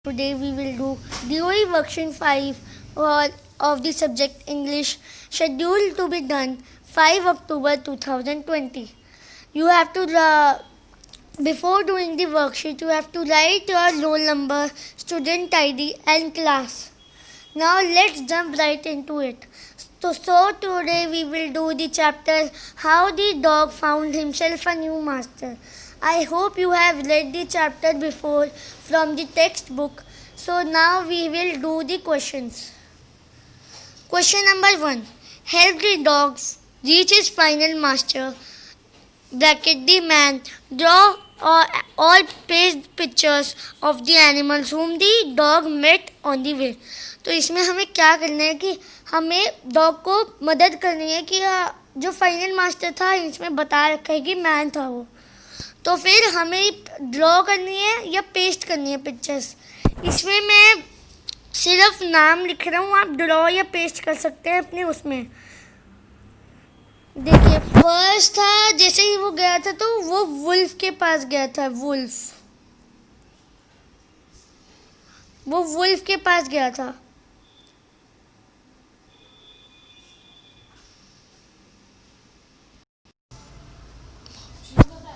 Today we will do DOE Worksheet 5 of the subject English, scheduled to be done 5 October 2020. You have to, before doing the worksheet, you have to write your roll number, student ID and class. Now let's jump right into it. So today we will do the chapter How the Dog Found Himself a New Master. I hope you have read the chapter before from the textbook. So now we will do the questions. Question number 1. Help the dog reach his final master. Bracket the man. Draw all page pictures of the animals whom the dog met on the way. तो इसमें हमें क्या करना है कि हमें dog को मदद करनी है कि जो फाइनल मास्टर था इसमें बता रखा है कि मैन था वो, तो फिर हमें ड्रॉ करनी है या पेस्ट करनी है पिक्चर्स. इसमें मैं सिर्फ नाम लिख रहा हूँ, आप ड्रॉ या पेस्ट कर सकते हैं अपने उसमें. देखिए फर्स्ट था, जैसे ही वो गया था तो वो वुल्फ के पास गया था. वो वुल्फ के पास गया था.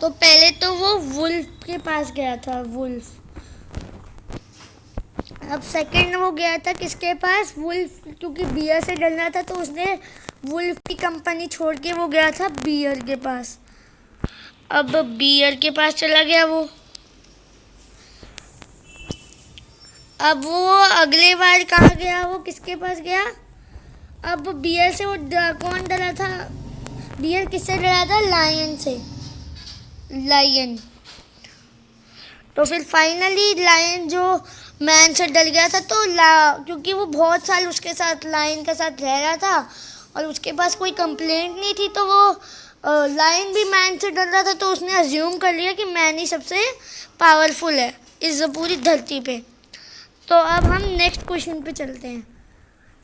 तो पहले तो वो वुल्फ के पास गया था, वुल्फ. अब सेकंड वो गया था किसके पास? वुल्फ, क्योंकि बियर से डरना था तो उसने वुल्फ की कंपनी छोड़ के वो गया था बियर के पास. अब बियर के पास चला गया वो. अब वो अगले बार कहाँ गया? वो किसके पास गया? अब बियर से वो कौन डरा था? बियर किससे डरा था? लायन से. लायन. तो फिर फाइनली लायन जो मैन से डर गया था, तो क्योंकि वो बहुत साल उसके साथ लायन के साथ रह रहा था और उसके पास कोई कंप्लेंट नहीं थी, तो वो लायन भी मैन से डर रहा था, तो उसने अज्यूम कर लिया कि मैन ही सबसे पावरफुल है इस पूरी धरती पे. तो अब हम नेक्स्ट क्वेश्चन पे चलते हैं.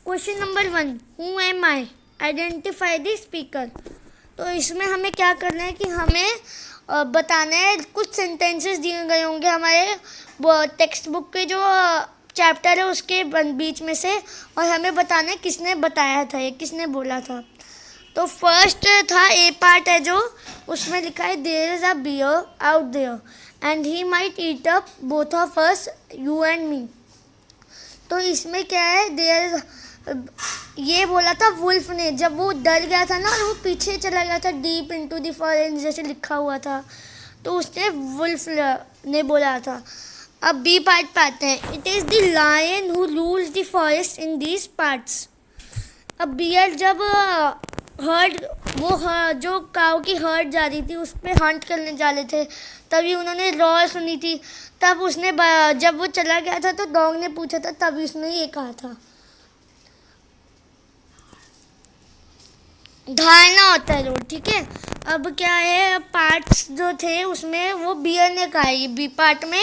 Question number 1. Who am I? Identify the speaker. तो इसमें हमें क्या करना है कि हमें बताना है, कुछ सेंटेंसेस दिए गए होंगे हमारे टेक्स्ट बुक के जो चैप्टर है उसके बीच में से, और हमें बताना है किसने बताया था, ये किसने बोला था. तो फर्स्ट था ए पार्ट है जो उसमें लिखा है there is a bear out there and he might eat up both of us, you and me. तो इसमें क्या है? देयर, ये बोला था वुल्फ ने, जब वो डर गया था ना और वो पीछे चला गया था डीप इनटू द फॉरेस्ट जैसे लिखा हुआ था, तो उसने वुल्फ ने बोला था. अब बी पार्ट पे आते हैं. It is the lion who rules the forest in these parts. अब बियर जब जो काऊ की हर्ड जा रही थी उस पर हंट करने जा रहे थे, तभी उन्होंने रॉर सुनी थी. तब उसने जब वो चला गया था तो डॉग ने पूछा था, तभी उसने ये कहा था. धारना होता है रोड, ठीक है. अब क्या है, पार्ट्स जो थे उसमें वो बियर ने कहा है. बी पार्ट में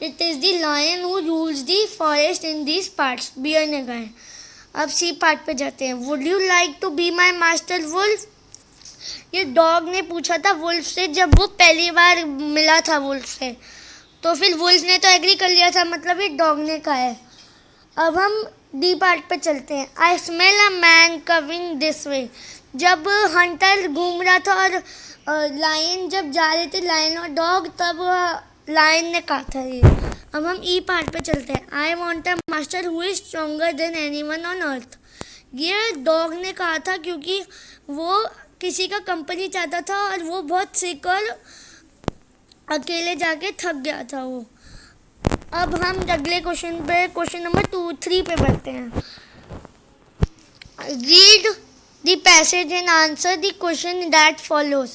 it is the lion who rules the forest in these parts, bear ने कहा है. अब सी पार्ट पे जाते हैं. Would you like to be my master wolf? ये डॉग ने पूछा था वुल्फ से जब वो पहली बार मिला था वुल्फ से, तो फिर वुल्फ ने तो एग्री कर लिया था, मतलब ये डॉग ने कहा है. अब हम डी पार्ट पे चलते हैं. I smell a man coming this way. जब हंटर घूम रहा था और लायन जब जा रहे थे, लायन और डॉग, तब लायन ने कहा था ये. अब हम ई पार्ट पे चलते हैं. I want a master who is stronger than anyone on earth. ये डॉग ने कहा था क्योंकि वो किसी का कंपनी चाहता था और वो बहुत सिक और अकेले जाके थक गया था वो. अब हम अगले क्वेश्चन पे, क्वेश्चन नंबर 3 पे बढ़ते हैं. Read the passage and answer the question that follows.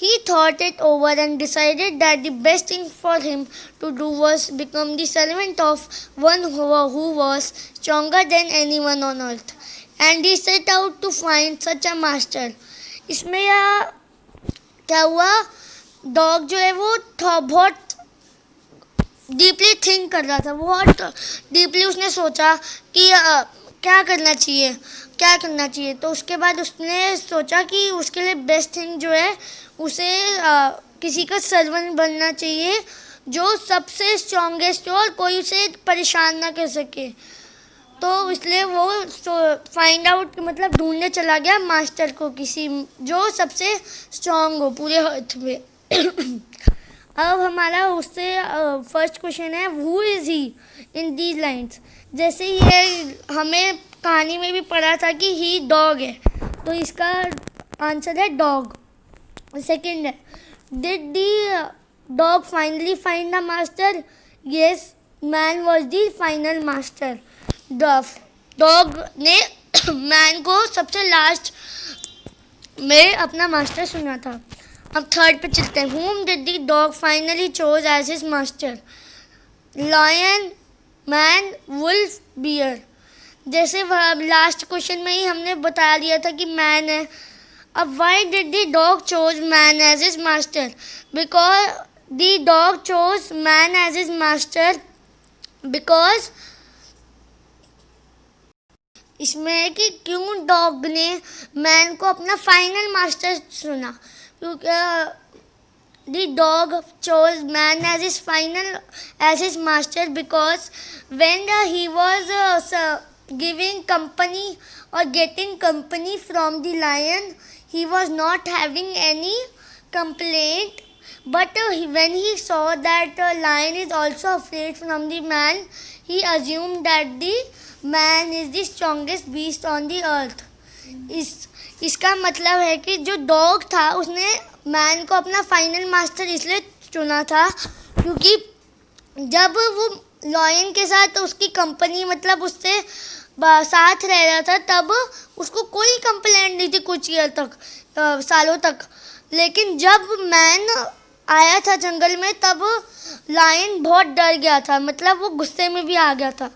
He thought it over and decided that the best thing for him to do was become the servant of one who was stronger than anyone on earth. And he set out to find such a master. इसमें क्या हुआ? Dog जो है वो बहुत deeply think कर रहा था, बहुत डीपली उसने सोचा कि क्या करना चाहिए. तो उसके बाद उसने सोचा कि उसके लिए बेस्ट थिंग जो है उसे किसी का सर्वेंट बनना चाहिए. जो सबसे स्ट्रॉन्गेस्ट हो और कोई उसे परेशान ना कर सके। तो इसलिए वो फाइंड आउट मतलब ढूंढने चला गया मास्टर को, किसी जो सबसे स्ट्रॉन्ग हो पूरे अर्थ में। अब हमारा उससे फर्स्ट क्वेश्चन है, who is he in these lines. जैसे ये हमें कहानी में भी पढ़ा था कि ही डॉग है, तो इसका आंसर है डॉग। सेकेंड है, did the dog finally find the master. Yes, man was the final master. Dog ने मैन को सबसे लास्ट में अपना मास्टर सुना था। अब थर्ड पे चलते हैं, whom did the dog finally chose as his master? Lion, man, wolf, bear। जैसे लास्ट क्वेश्चन में ही हमने बता दिया था कि मैन है। अब why did the dog chose man as his master? Because the dog chose man as his master because इसमें है कि क्यों डॉग ने मैन को अपना फाइनल मास्टर सुना। The dog chose man as his master because when he was giving company or getting company from the lion, he was not having any complaint. But when he saw that lion is also afraid from the man, he assumed that the man is the strongest beast on the earth. इसका मतलब है कि जो dog था उसने man को अपना final master इसलिए चुना था क्योंकि जब वो लॉयन के साथ उसकी कंपनी मतलब उससे साथ रह रहा था तब उसको कोई कंप्लेंट नहीं थी कुछ ईयर तक, सालों तक। लेकिन जब मैन आया था जंगल में तब लायन बहुत डर गया था, मतलब वो गुस्से में भी आ गया था।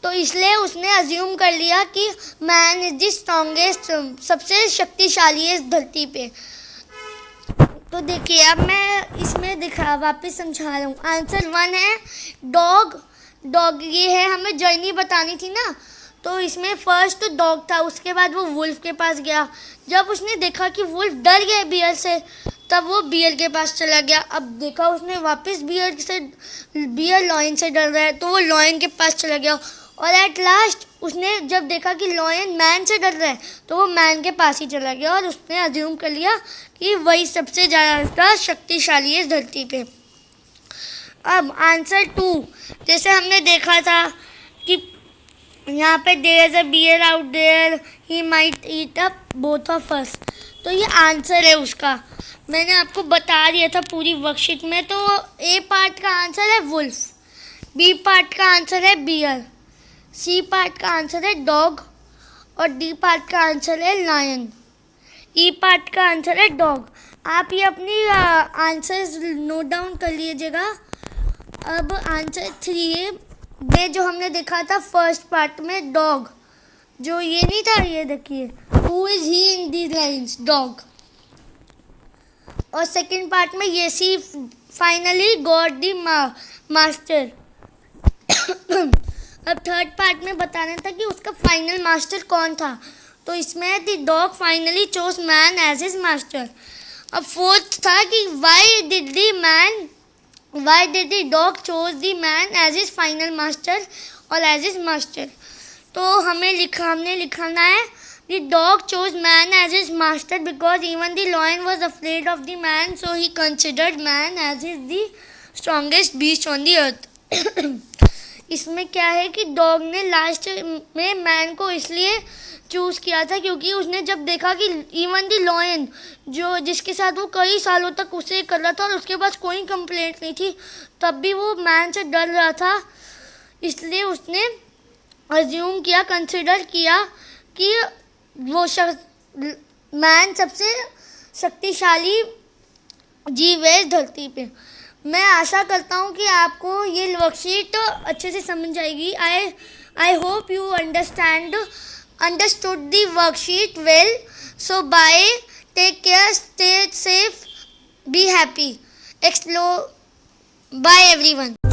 तो इसलिए उसने अज्यूम कर लिया कि मैन इज द स्ट्रॉन्गेस्ट, सबसे शक्तिशाली है इस धरती पे। तो देखिए अब मैं इसमें वापस समझा रहा हूँ। आंसर 1 है डॉग। ये है, हमें जर्नी बतानी थी ना, तो इसमें फर्स्ट तो डॉग था, उसके बाद वो वुल्फ के पास गया। जब उसने देखा कि वुल्फ डर गया बियर से तब वो बियर के पास चला गया। अब देखा उसने वापस बियर लॉयन से डर रहा है तो वो लॉयन के पास चला गया। और एट लास्ट उसने जब देखा कि लॉयन मैन से डर रहा है तो वो मैन के पास ही चला गया और उसने अज्यूम कर लिया कि वही सबसे ज़्यादा शक्तिशाली है इस धरती पे। अब आंसर 2, जैसे हमने देखा था कि यहाँ पे there is a bear out there, he might eat up both of us. तो ये आंसर है उसका, मैंने आपको बता दिया था पूरी वर्कशीट में। तो ए पार्ट का आंसर है वुल्फ, बी पार्ट का आंसर है बियर, सी पार्ट का आंसर है डॉग और डी पार्ट का आंसर है लायन, ई पार्ट का आंसर है डॉग। आप ये अपनी आंसर्स नोट डाउन कर लीजिएगा। अब आंसर 3 में जो हमने देखा था फर्स्ट पार्ट में डॉग, जो ये नहीं था, ये देखिए who is he in these lines, dog. और सेकंड पार्ट में ये सी फाइनली गॉट द मास्टर। अब थर्ड पार्ट में बताना था कि उसका फाइनल मास्टर कौन था, तो इसमें the dog finally chose man as his master. अब फोर्थ था कि why did the dog choose the man as his final master और एज हिज मास्टर। तो हमने लिखना है the dog chose man as his master because even the lion was afraid of the man, so he considered man as his the strongest beast on the earth. इसमें क्या है कि dog ने last में मैन को इसलिए choose किया था क्योंकि उसने जब देखा कि इवन द लॉयन जो जिसके साथ वो कई सालों तक उसे कर रहा था और उसके पास कोई कंप्लेंट नहीं थी, तब भी वो मैन से डर रहा था। इसलिए उसने अज्यूम किया, कंसिडर किया कि वो मैन सबसे शक्तिशाली जीव है इस धरती पे। मैं आशा करता हूँ कि आपको ये वर्कशीट अच्छे से समझ आएगी। I hope you understood the worksheet well. So bye, take care, stay safe, be happy, explore. Bye everyone.